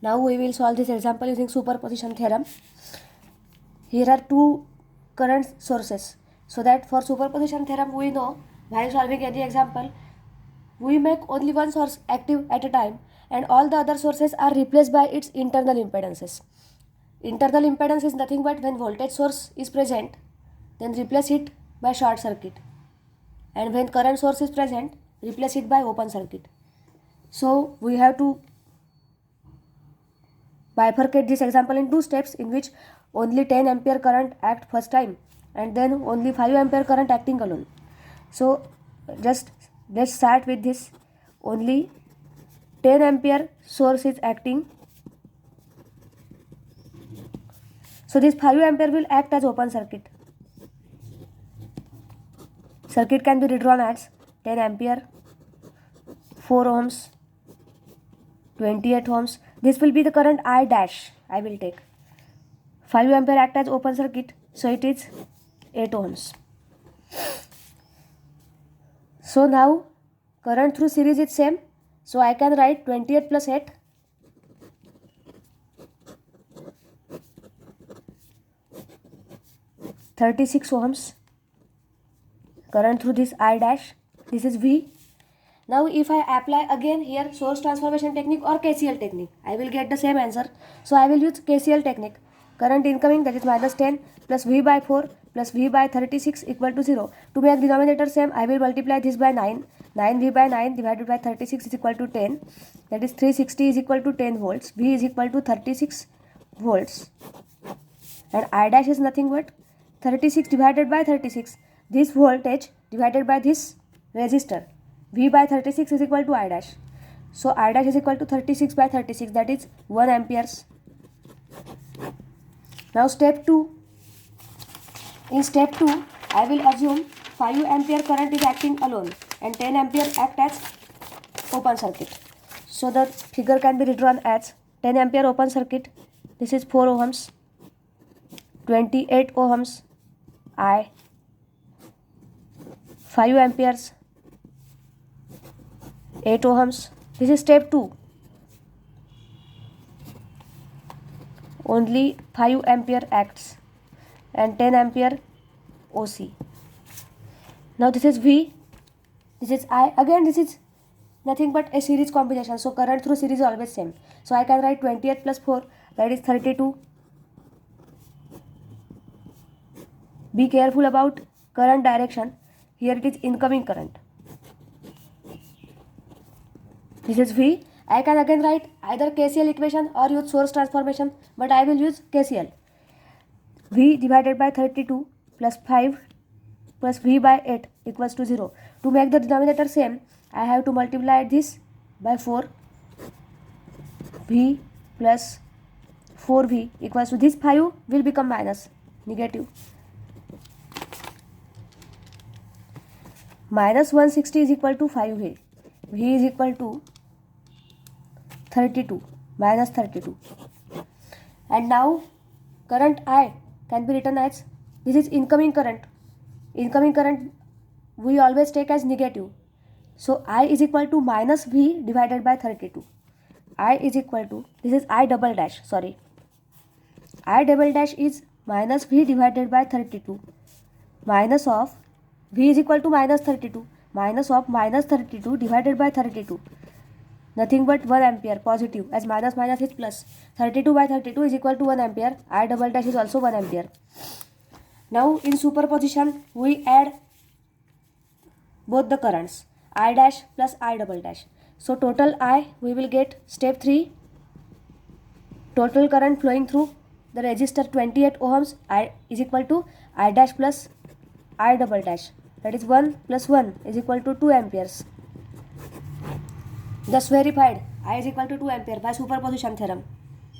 Now we will solve this example using superposition theorem. Here are two current sources. So that for superposition theorem we know while solving any example, we make only one source active at a time and all the other sources are replaced by its internal impedances. Internal impedance is nothing but when voltage source is present, then replace it by short circuit. And when current source is present, replace it by open circuit. So we have to bifurcate this example in two steps in which only 10 ampere current act first time and then only 5 ampere current acting alone. So just let's start with this. Only 10 ampere source is acting. So this 5 ampere will act as open circuit. Circuit can be redrawn as 10 ampere, 4 ohms, 28 ohms. This will be the current I dash I will take. 5 ampere act as open circuit, so it is 8 ohms. So now current through series is same, so I can write 28 plus 8. (36 ohms). Current through this I dash, this is V. Now if I apply again here source transformation technique or KCL technique, I will get the same answer. So I will use KCL technique. Current incoming, that is minus 10 plus V by 4 plus V by 36 equal to 0. To make denominator same, I will multiply this by 9. 9V by 9 divided by 36 is equal to 10. That is 360 is equal to 10 volts. V is equal to 36 volts. And I dash is nothing but 36 divided by 36. This voltage divided by this resistor. V by 36 is equal to I dash. So I dash is equal to 36 by 36, that is 1 amperes. Now step 2. In step 2, I will assume 5 ampere current is acting alone and 10 ampere act as open circuit. So the figure can be redrawn as 10 ampere open circuit. This is 4 ohms, 28 ohms, I, 5 amperes, 8 ohms. This is step 2. Only 5 ampere acts and 10 ampere OC. Now this is V, this is I. Again this is nothing but a series combination. So current through series is always same. So I can write 28 plus 4, that is 32. Be careful about current direction. Here it is incoming current. This is V. I can again write either KCL equation or use source transformation, but I will use KCL. V divided by 32 plus 5 plus V by 8 equals to 0. To make the denominator same, I have to multiply this by 4. V plus 4V equals to this 5 will become minus, negative. Minus 160 is equal to 5V. V is equal to 32 minus 32. And now current I can be written as, this is incoming current. Incoming current we always take as negative. So I is equal to minus V divided by 32. I is equal to, this is I double dash, sorry. I double dash is minus V divided by 32 minus of V is equal to minus 32 minus of minus 32 divided by 32. Nothing but 1 ampere positive, as minus minus is plus. 32 by 32 is equal to 1 ampere. I double dash is also 1 ampere. Now in superposition we add both the currents, I dash plus I double dash. So total I, we will get step 3. Total current flowing through the resistor 28 ohms, I is equal to I dash plus I double dash. That is 1 plus 1 is equal to 2 amperes. Thus verified I is equal to 2 ampere by superposition theorem.